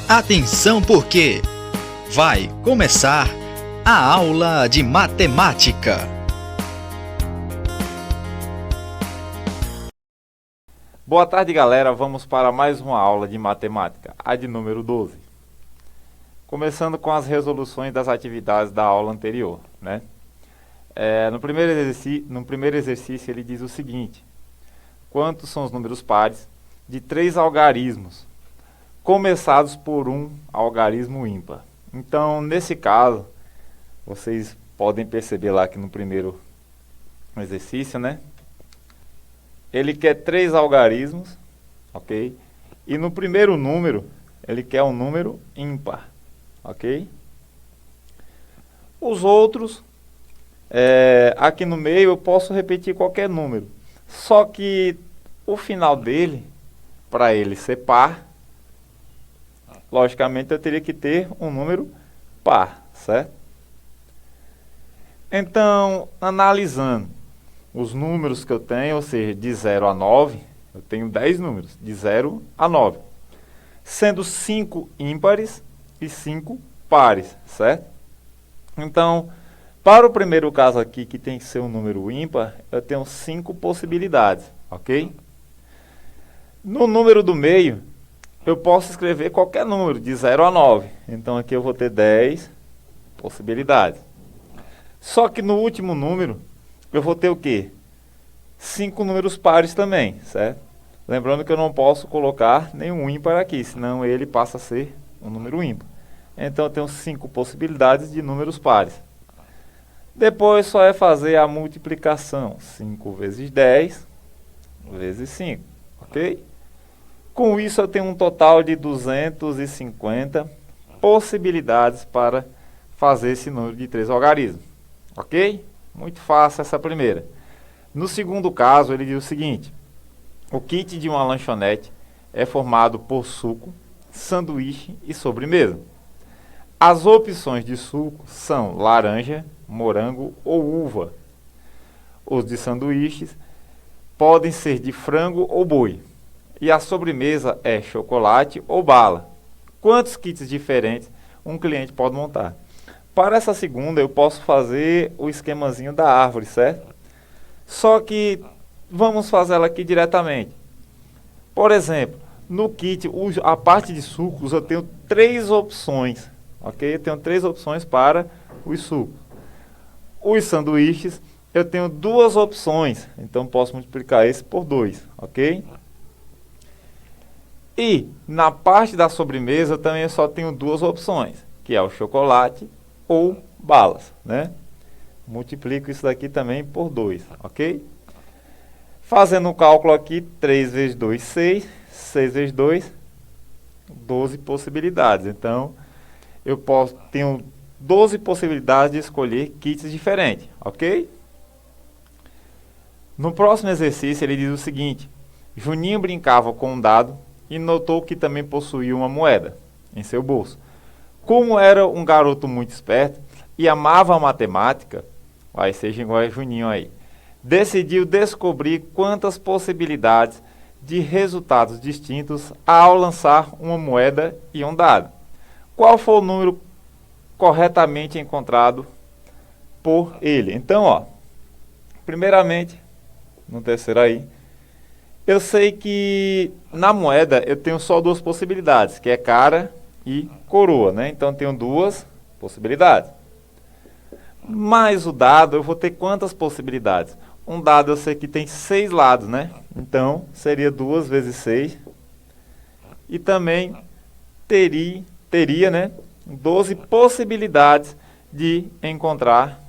Atenção porque vai começar a aula de matemática. Boa tarde, galera. Vamos para mais uma aula de matemática, a de número 12. Começando com as resoluções das atividades da aula anterior, né? No primeiro exercício ele diz o seguinte: quantos são os números pares de 3 algarismos começados por um algarismo ímpar? Então, nesse caso, vocês podem perceber lá que no primeiro exercício, né? Ele quer 3 algarismos, ok? E no primeiro número, ele quer um número ímpar, ok? Os outros, aqui no meio eu posso repetir qualquer número. Só que o final dele, para ele ser par, logicamente eu teria que ter um número par, certo? Então, analisando os números que eu tenho, ou seja, de 0 a 9, eu tenho 10 números, de 0 a 9, sendo 5 ímpares e 5 pares, certo? Então, para o primeiro caso aqui, que tem que ser um número ímpar, eu tenho 5 possibilidades, ok? No número do meio, eu posso escrever qualquer número, de 0 a 9. Então, aqui eu vou ter 10 possibilidades. Só que no último número, eu vou ter o quê? 5 números pares também, certo? Lembrando que eu não posso colocar nenhum ímpar aqui, senão ele passa a ser um número ímpar. Então, eu tenho 5 possibilidades de números pares. Depois, só é fazer a multiplicação. 5 vezes 10 vezes 5, ok? Com isso, eu tenho um total de 250 possibilidades para fazer esse número de 3 algarismos, ok? Muito fácil essa primeira. No segundo caso, ele diz o seguinte: o kit de uma lanchonete é formado por suco, sanduíche e sobremesa. As opções de suco são laranja, morango ou uva. Os de sanduíches podem ser de frango ou boi. E a sobremesa é chocolate ou bala. Quantos kits diferentes um cliente pode montar? Para essa segunda, eu posso fazer o esquemazinho da árvore, certo? Só que vamos fazer ela aqui diretamente. Por exemplo, no kit, a parte de sucos, eu tenho 3 opções, ok? Eu tenho 3 opções para os sucos. Os sanduíches, eu tenho 2 opções, então posso multiplicar esse por 2, ok? E na parte da sobremesa, eu também só tenho 2 opções, que é o chocolate ou balas, né? Multiplico isso daqui também por 2, ok? Fazendo um cálculo aqui, 3 vezes 2, 6. 6 vezes 2, 12 possibilidades. Então, tenho 12 possibilidades de escolher kits diferentes, ok? No próximo exercício, ele diz o seguinte: Juninho brincava com um dado e notou que também possuía uma moeda em seu bolso. Como era um garoto muito esperto e amava a matemática, vai ser igual a Juninho aí, decidiu descobrir quantas possibilidades de resultados distintos ao lançar uma moeda e um dado. Qual foi o número corretamente encontrado por ele? Então, primeiramente, no terceiro aí, eu sei que na moeda eu tenho só 2 possibilidades, que é cara e coroa, né? Então, eu tenho 2 possibilidades. Mais o dado, eu vou ter quantas possibilidades? Um dado eu sei que tem 6 lados, né? Então, seria 2 vezes 6. E também teria, né, 12 possibilidades de encontrar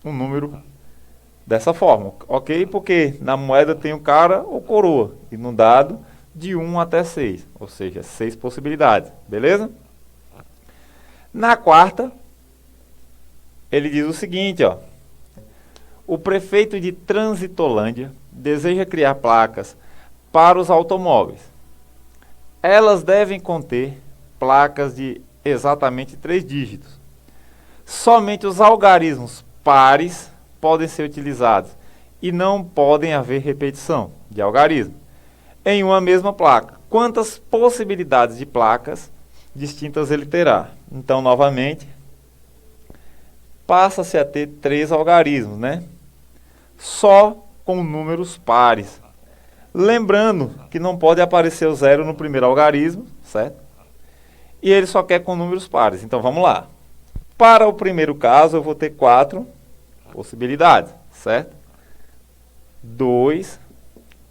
um número dessa forma, ok? Porque na moeda tem o cara ou coroa. E no dado, de 1 até 6. Ou seja, 6 possibilidades, beleza? Na quarta, ele diz o seguinte, o prefeito de Transitolândia deseja criar placas para os automóveis. Elas devem conter placas de exatamente 3 dígitos. Somente os algarismos pares podem ser utilizados e não podem haver repetição de algarismo em uma mesma placa. Quantas possibilidades de placas distintas ele terá. Então, novamente, passa-se a ter 3 algarismos, né? Só com números pares. Lembrando que não pode aparecer o 0 no primeiro algarismo, certo? E ele só quer com números pares. Então, vamos lá. Para o primeiro caso, eu vou ter 4 possibilidades, certo? 2,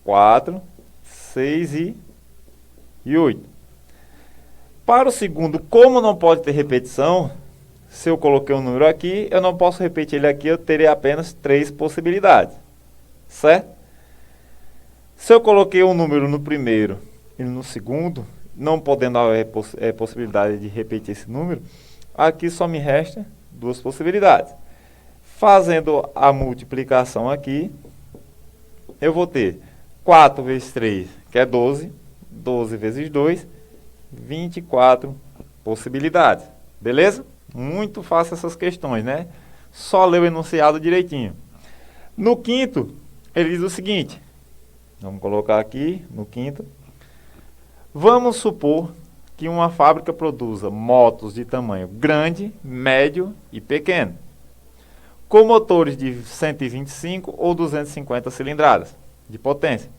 4, 6 e 8. Para o segundo, como não pode ter repetição, se eu coloquei um número aqui, eu não posso repetir ele aqui, eu terei apenas 3 possibilidades, certo? Se eu coloquei um número no primeiro e no segundo, não podendo haver possibilidade de repetir esse número, aqui só me resta 2 possibilidades. Fazendo a multiplicação aqui, eu vou ter 4 vezes 3, que é 12, 12 vezes 2, 24 possibilidades. Beleza? Muito fácil essas questões, né? Só ler o enunciado direitinho. No quinto, ele diz o seguinte. Vamos colocar aqui no quinto. Vamos supor que uma fábrica produza motos de tamanho grande, médio e pequeno, com motores de 125 ou 250 cilindradas de potência.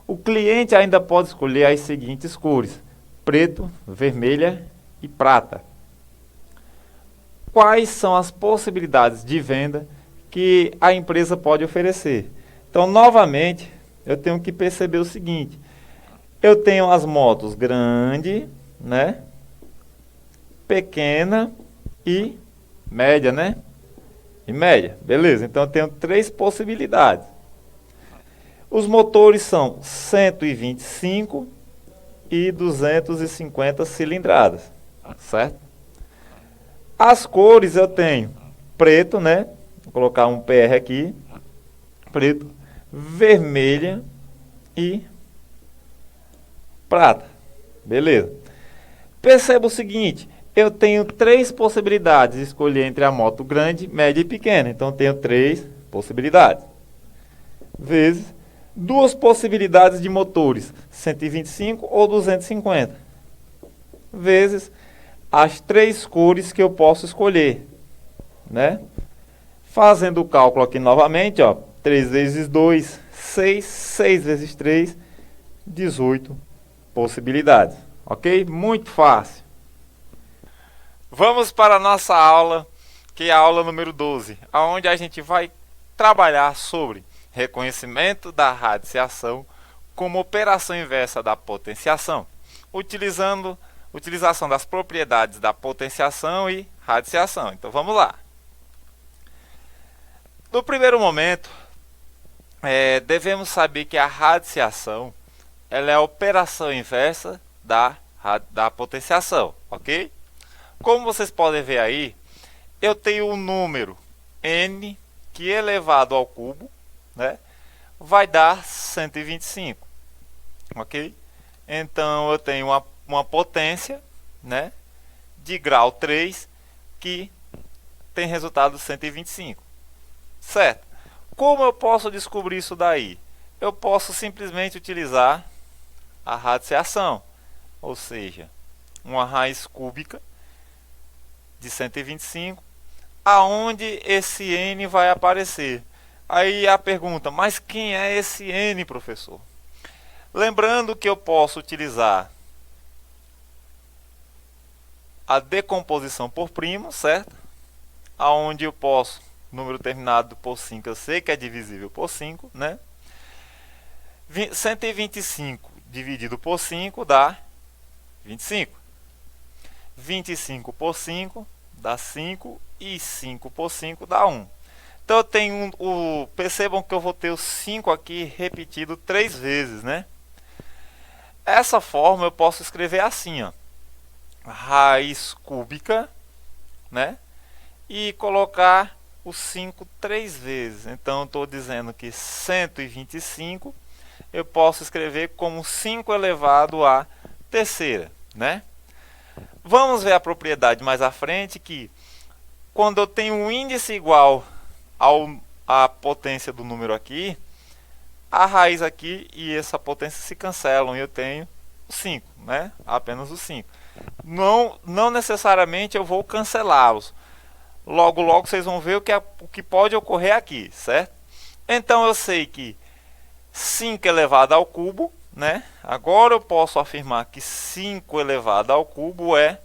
O cliente ainda pode escolher as seguintes cores: preto, vermelha e prata. Quais são as possibilidades de venda que a empresa pode oferecer? Então, novamente, eu tenho que perceber o seguinte: eu tenho as motos grande, né? Pequena e média, né? E média, beleza. Então, eu tenho 3 possibilidades. Os motores são 125 e 250 cilindradas, certo? As cores eu tenho preto, né? Vou colocar um PR aqui, preto, vermelha e prata, beleza. Perceba o seguinte, eu tenho 3 possibilidades de escolher entre a moto grande, média e pequena. Então, eu tenho 3 possibilidades. Vezes 2 possibilidades de motores, 125 ou 250. Vezes as 3 cores que eu posso escolher, né? Fazendo o cálculo aqui novamente, ó, 3 vezes 2, 6, 6 vezes 3, 18 possibilidades, ok? Muito fácil. Vamos para a nossa aula, que é a aula número 12, onde a gente vai trabalhar sobre reconhecimento da radiciação como operação inversa da potenciação, utilização das propriedades da potenciação e radiciação. Então, vamos lá. No primeiro momento, devemos saber que a radiciação ela é a operação inversa da potenciação, ok? Como vocês podem ver aí, eu tenho um número n que elevado ao cubo, né, vai dar 125, ok? Então, eu tenho uma potência, né, de grau 3 que tem resultado 125, certo? Como eu posso descobrir isso daí? Eu posso simplesmente utilizar a radiciação, ou seja, uma raiz cúbica de 125, aonde esse n vai aparecer. Aí a pergunta, mas quem é esse n, professor? Lembrando que eu posso utilizar a decomposição por primo, certo? Aonde eu posso, número terminado por 5, eu sei que é divisível por 5, né? 125 dividido por 5 dá 25. 25 por 5 dá 5 e 5 por 5 dá 1. Então eu tenho percebam que eu vou ter o 5 aqui repetido 3 vezes, né? Essa forma eu posso escrever assim, ó. Raiz cúbica, né? E colocar o 5 3 vezes. Então eu estou dizendo que 125 eu posso escrever como 5 elevado à terceira, né? Vamos ver a propriedade mais à frente, que quando eu tenho um índice igual à potência do número aqui, a raiz aqui e essa potência se cancelam e eu tenho o 5, né? Apenas o 5. não necessariamente eu vou cancelá-los. Logo, logo vocês vão ver o que pode ocorrer aqui, certo? Então eu sei que 5 elevado ao cubo, né? Agora eu posso afirmar que 5 elevado ao cubo é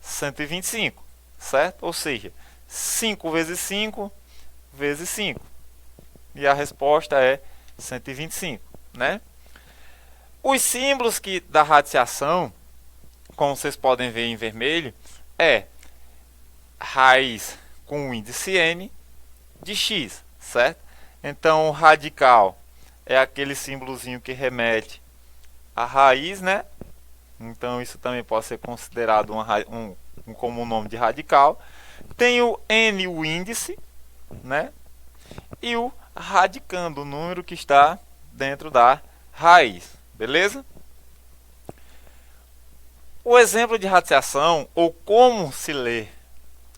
125, certo? Ou seja, 5 vezes 5 vezes 5. E a resposta é 125, né? Os símbolos da radiciação, como vocês podem ver em vermelho, é raiz com o índice n de x, certo? Então, o radical é aquele símbolozinho que remete à raiz, né? Então, isso também pode ser considerado como um nome de radical. Tem o n, o índice, né? E o radicando, o número que está dentro da raiz. Beleza? O exemplo de radiciação, ou como se lê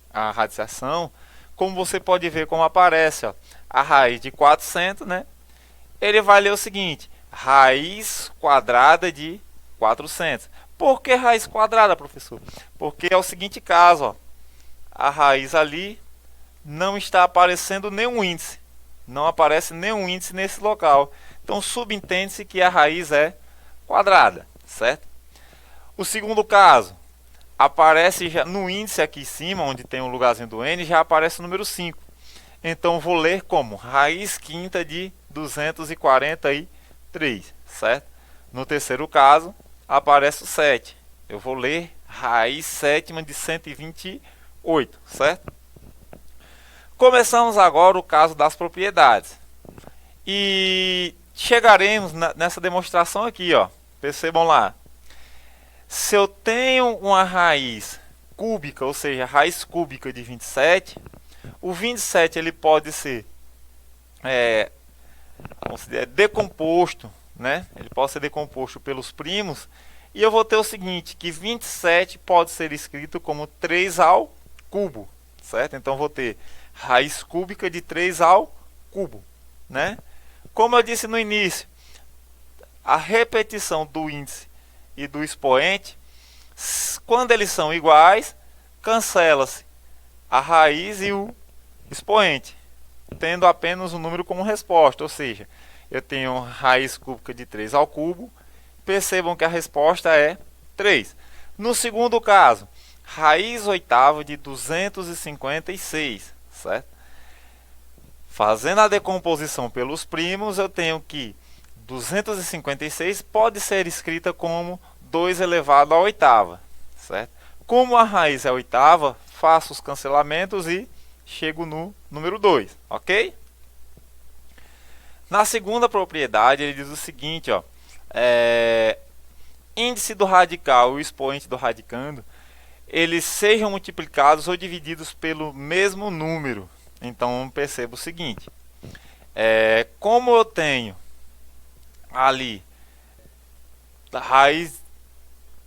a radiciação, como você pode ver como aparece, ó, a raiz de 400, né? Ele vai ler o seguinte: raiz quadrada de 400. Por que raiz quadrada, professor? Porque é o seguinte caso, ó, a raiz ali não está aparecendo nenhum índice. Não aparece nenhum índice nesse local. Então, subentende-se que a raiz é quadrada, certo? O segundo caso, aparece já no índice aqui em cima, onde tem o lugarzinho do n, já aparece o número 5. Então, vou ler como raiz quinta de 243, certo? No terceiro caso, aparece o 7. Eu vou ler raiz sétima de 128, certo? Começamos agora o caso das propriedades. E chegaremos nessa demonstração aqui, ó. Percebam lá. Se eu tenho uma raiz cúbica, ou seja, raiz cúbica de 27, o 27 ele pode ser decomposto, né? Ele pode ser decomposto pelos primos, e eu vou ter o seguinte, que 27 pode ser escrito como 3 ao cubo, certo? Então vou ter raiz cúbica de 3 ao cubo, né? Como eu disse no início, a repetição do índice e do expoente, quando eles são iguais, cancela-se a raiz e o expoente, tendo apenas o número como resposta. Ou seja, eu tenho raiz cúbica de 3 ao cubo. Percebam que a resposta é 3. No segundo caso, raiz oitava de 256, certo? Fazendo a decomposição pelos primos, eu tenho que 256 pode ser escrita como 2 elevado à oitava, certo? Como a raiz é oitava, faço os cancelamentos e chego no número 2, ok? Na segunda propriedade, ele diz o seguinte, ó, índice do radical e o expoente do radicando, eles sejam multiplicados ou divididos pelo mesmo número. Então, perceba o seguinte, como eu tenho ali a raiz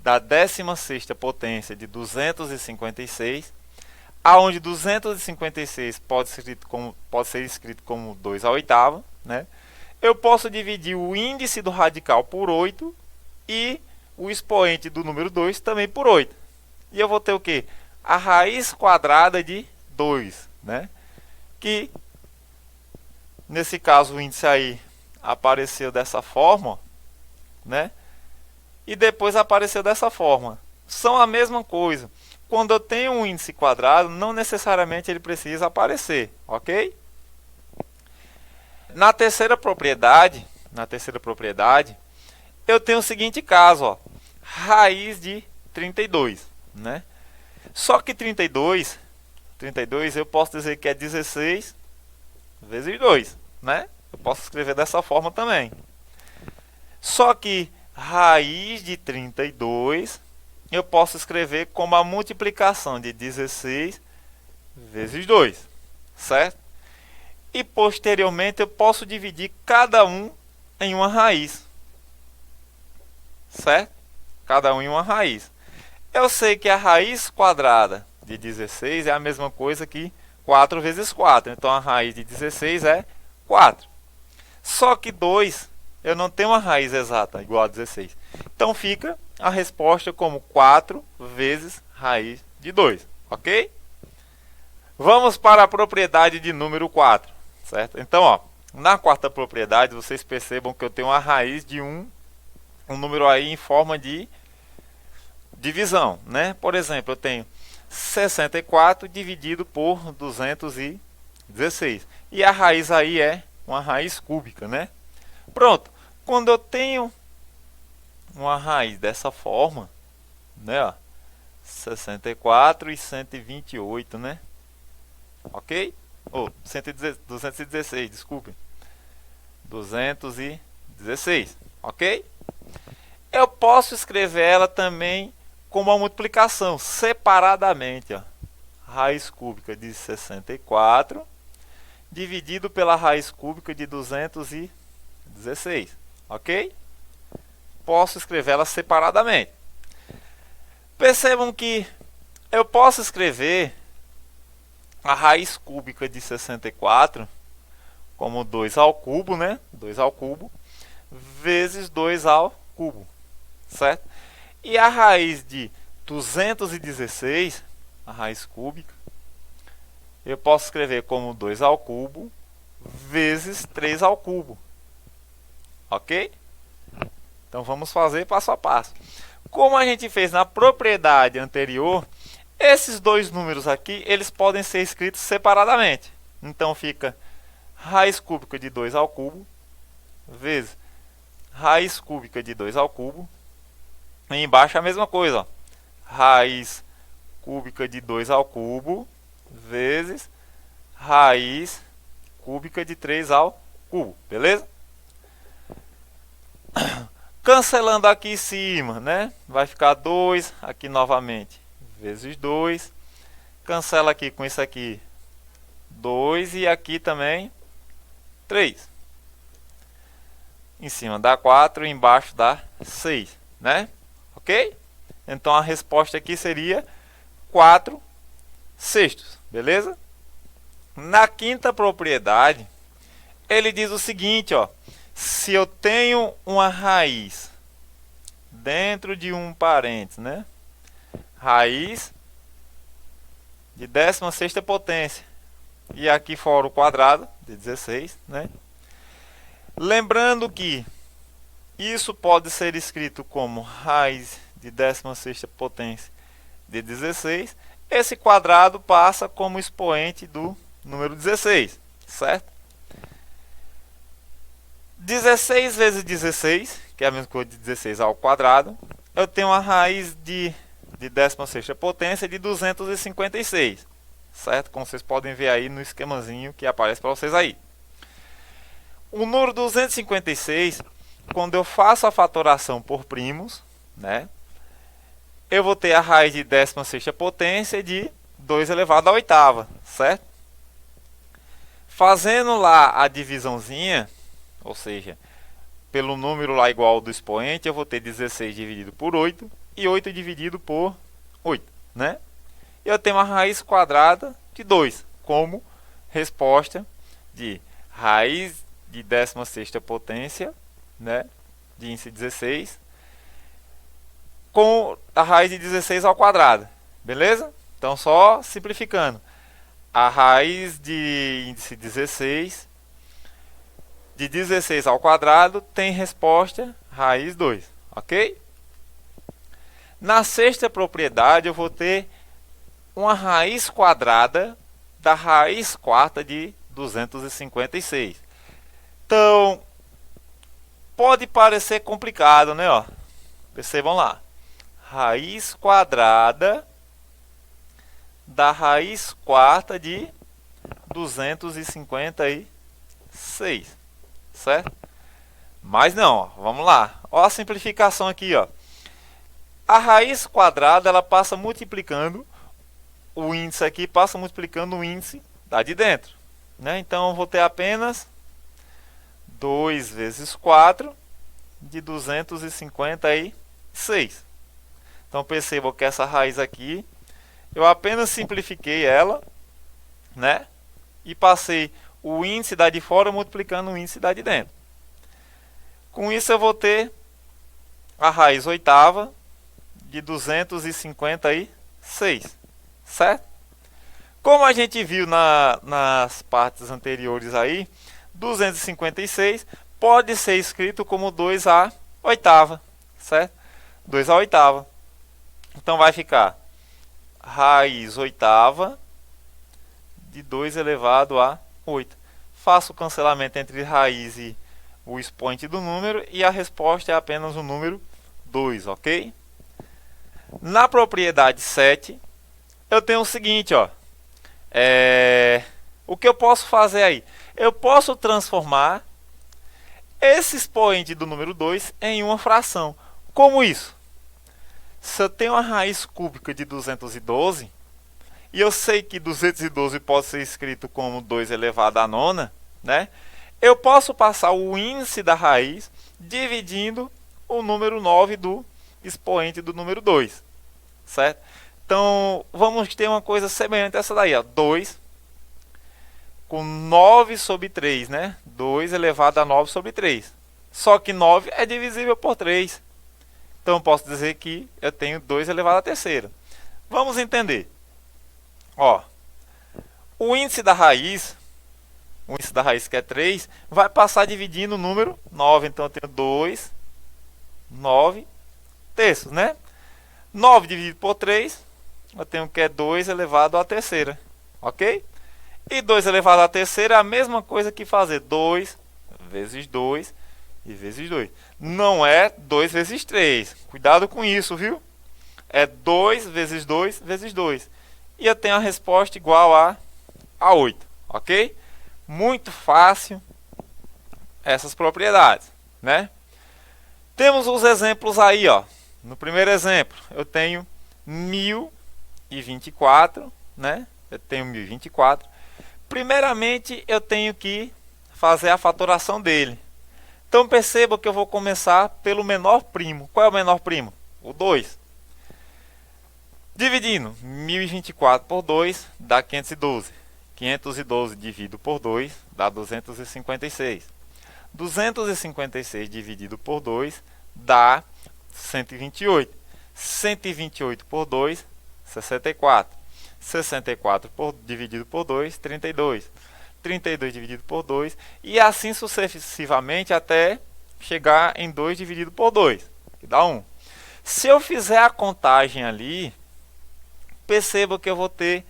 da 16ª potência de 256, aonde 256 pode ser escrito como 2 à oitava, né? Eu posso dividir o índice do radical por 8 e o expoente do número 2 também por 8. E eu vou ter o quê? A raiz quadrada de 2, né? Que, nesse caso, o índice aí apareceu dessa forma, né? E depois apareceu dessa forma. São a mesma coisa. Quando eu tenho um índice quadrado, não necessariamente ele precisa aparecer, ok? Na terceira propriedade, eu tenho o seguinte caso, ó, raiz de 32, né? Só que 32 eu posso dizer que é 16 vezes 2, né? Eu posso escrever dessa forma também. Só que raiz de 32 eu posso escrever como a multiplicação de 16 vezes 2, certo? E posteriormente eu posso dividir cada um em uma raiz, certo? Cada um em uma raiz. Eu sei que a raiz quadrada de 16 é a mesma coisa que 4 vezes 4. Então a raiz de 16 é 4. Só que 2, eu não tenho uma raiz exata igual a 16. Então fica a resposta como 4 vezes raiz de 2, ok? Vamos para a propriedade de número 4, certo? Então, ó, na quarta propriedade, vocês percebam que eu tenho uma raiz de um número aí em forma de divisão, né? Por exemplo, eu tenho 64 dividido por 216. E a raiz aí é uma raiz cúbica, né? Pronto. Quando eu tenho uma raiz dessa forma, né, ó, 64 e 128, né? Ok? Ou 216, desculpe. 216, ok? Eu posso escrever ela também como uma multiplicação, separadamente, ó. Raiz cúbica de 64 dividido pela raiz cúbica de 216, ok? Posso escrever ela separadamente. Percebam que eu posso escrever a raiz cúbica de 64 como 2 ao cubo, né? 2 ao cubo vezes 2 ao cubo, certo? E a raiz de 216, a raiz cúbica, eu posso escrever como 2 ao cubo vezes 3 ao cubo, ok? Então vamos fazer passo a passo. Como a gente fez na propriedade anterior, esses dois números aqui, eles podem ser escritos separadamente. Então fica raiz cúbica de 2 ao cubo vezes raiz cúbica de 2 ao cubo. E embaixo a mesma coisa, ó. Raiz cúbica de 2 ao cubo vezes raiz cúbica de 3 ao cubo, beleza? Cancelando aqui em cima, né? Vai ficar 2 aqui novamente, vezes 2. Cancela aqui com isso aqui, 2, e aqui também 3. Em cima dá 4, embaixo dá 6, né? Ok? Então a resposta aqui seria 4 sextos, beleza? Na quinta propriedade, ele diz o seguinte, ó. Se eu tenho uma raiz dentro de um parênteses, né? Raiz de 16ª potência. E aqui fora o quadrado de 16, né? Lembrando que isso pode ser escrito como raiz de 16ª potência de 16. Esse quadrado passa como expoente do número 16, certo? 16 vezes 16, que é a mesma coisa de 16 ao quadrado, eu tenho uma raiz de 16ª potência de 256, certo? Como vocês podem ver aí no esquemazinho que aparece para vocês aí. O número 256, quando eu faço a fatoração por primos, né, eu vou ter a raiz de 16ª potência de 2 elevado à oitava, certo? Fazendo lá a divisãozinha, ou seja, pelo número lá igual ao do expoente, eu vou ter 16 dividido por 8 e 8 dividido por 8, né? Eu tenho uma raiz quadrada de 2 como resposta de raiz de 16ª potência, né, de índice 16, com a raiz de 16 ao quadrado, beleza? Então só simplificando, a raiz de índice 16 de 16 ao quadrado tem resposta raiz 2, ok? Na sexta propriedade eu vou ter uma raiz quadrada da raiz quarta de 256. Então, pode parecer complicado, né? Ó, percebam lá. Raiz quadrada da raiz quarta de 256, certo? Mas não, ó, vamos lá. Ó a simplificação aqui, ó. A raiz quadrada, ela passa multiplicando o índice aqui, passa multiplicando o índice da de dentro, né? Então, eu vou ter apenas 2 vezes 4 de 256. Então, percebam que essa raiz aqui, eu apenas simplifiquei ela, né? E passei o índice da de fora multiplicando o índice da de dentro. Com isso, eu vou ter a raiz oitava de 256, certo? Como a gente viu nas partes anteriores aí, 256 pode ser escrito como 2 à oitava, certo? 2 à oitava. Então vai ficar raiz oitava de 2 elevado a 8. Faço o cancelamento entre raiz e o expoente do número e a resposta é apenas o número 2, ok? Na propriedade 7, eu tenho o seguinte, ó. O que eu posso fazer aí? Eu posso transformar esse expoente do número 2 em uma fração. Como isso? Se eu tenho uma raiz cúbica de 212, e eu sei que 212 pode ser escrito como 2 elevado à nona, né? Eu posso passar o índice da raiz dividindo o número 9 do expoente do número 2, certo? Então, vamos ter uma coisa semelhante a essa daí, ó. 2 com 9 sobre 3, né? 2 elevado a 9 sobre 3. Só que 9 é divisível por 3. Então, eu posso dizer que eu tenho 2 elevado à terceira. Vamos entender. Ó, o índice da raiz que é 3, vai passar dividindo o número 9. Então, eu tenho 2, 9 terços, né? 9 dividido por 3, eu tenho que é 2 elevado à terceira, ok? E 2 elevado à terceira é a mesma coisa que fazer 2 vezes 2 e vezes 2. Não é 2 vezes 3. Cuidado com isso, viu? É 2 vezes 2 vezes 2. E eu tenho a resposta igual a 8, ok? Muito fácil essas propriedades, né? Temos os exemplos aí, ó. No primeiro exemplo, eu tenho 1024, né? Eu tenho 1024. Primeiramente, eu tenho que fazer a fatoração dele. Então, perceba que eu vou começar pelo menor primo. Qual é o menor primo? O 2. Dividindo 1024 por 2 dá 512. 512 dividido por 2 dá 256. 256 dividido por 2 dá 128. 128 por 2, 64. 64 dividido por 2, 32. 32 dividido por 2. E assim sucessivamente até chegar em 2 dividido por 2, que dá 1. Se eu fizer a contagem ali, perceba que eu vou ter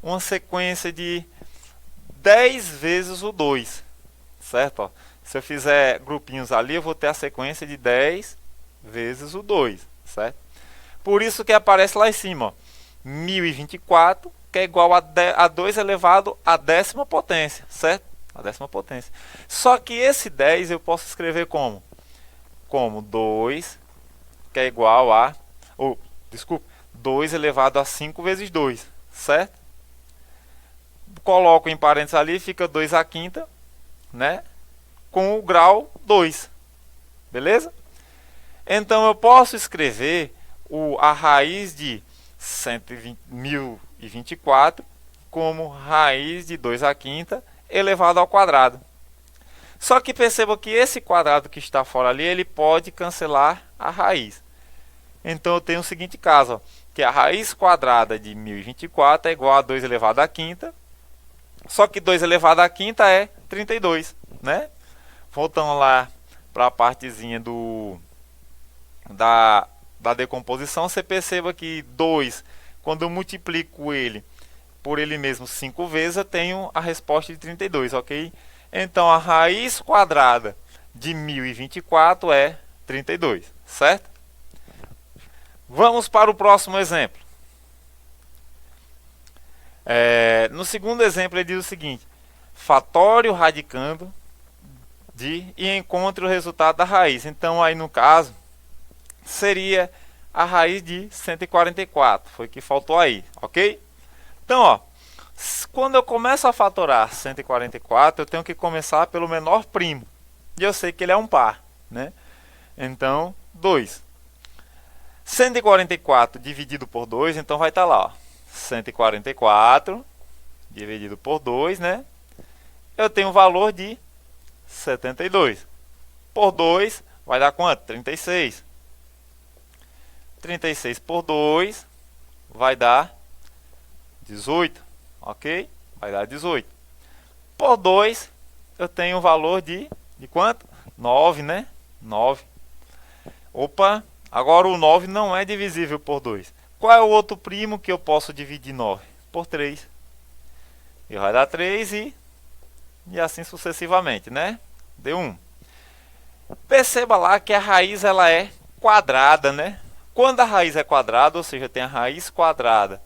uma sequência de 10 vezes o 2, certo? Ó, se eu fizer grupinhos ali, eu vou ter a sequência de 10 vezes o 2, certo? Por isso que aparece lá em cima, ó, 1024, que é igual a 2 elevado à décima potência, certo? A décima potência. Só que esse 10 eu posso escrever como? Como 2, que é igual a... desculpa, 2 elevado a 5 vezes 2, certo? Coloco em parênteses ali, fica 2 à quinta, né? Com o grau 2, beleza? Então, eu posso escrever a raiz de 1024 como raiz de 2 à quinta elevado ao quadrado. Só que perceba que esse quadrado que está fora ali, ele pode cancelar a raiz. Então, eu tenho o seguinte caso, ó, que a raiz quadrada de 1024 é igual a 2 elevado à quinta. Só que 2 elevado à quinta é 32, né? Voltando lá para a partezinha da decomposição, você perceba que 2, quando eu multiplico ele por ele mesmo 5 vezes, eu tenho a resposta de 32, ok? Então, a raiz quadrada de 1024 é 32, certo? Vamos para o próximo exemplo. No segundo exemplo, ele diz o seguinte: fatório radicando e encontre o resultado da raiz. Então, aí no caso, seria a raiz de 144. Foi o que faltou aí, ok? Então, ó, quando eu começo a fatorar 144, eu tenho que começar pelo menor primo. E eu sei que ele é um par, né? Então, 2. 144 dividido por 2, então vai estar lá, ó. 144 dividido por 2, né? Eu tenho um valor de 72. Por 2 vai dar quanto? 36. 36 por 2 vai dar 18, ok? Vai dar 18. Por 2, eu tenho um valor de quanto? 9, né? 9. Opa, agora o 9 não é divisível por 2. Qual é o outro primo que eu posso dividir 9? Por 3. E vai dar 3 e assim sucessivamente, né? Deu 1. Perceba lá que a raiz ela é quadrada, né? Quando a raiz é quadrada, ou seja, tem a raiz quadrada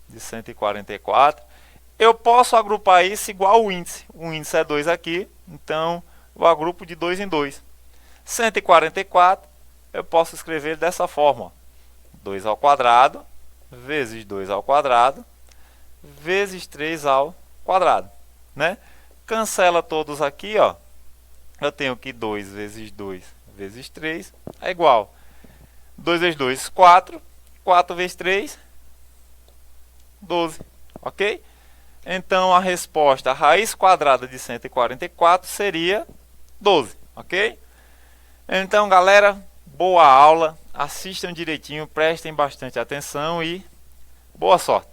de 144, eu posso agrupar isso igual o índice. O índice é 2 aqui, então eu agrupo de 2 em 2. 144, eu posso escrever dessa forma, ó. 2 ao quadrado, vezes 2 ao quadrado, vezes 3 ao quadrado, né? Cancela todos aqui, ó. Eu tenho que 2 vezes 2 vezes 3 é igual 2 vezes 2, 4. 4 vezes 3, 12. Ok? Então, a resposta, a raiz quadrada de 144 seria 12. Ok? Então, galera, boa aula. Assistam direitinho, prestem bastante atenção e boa sorte.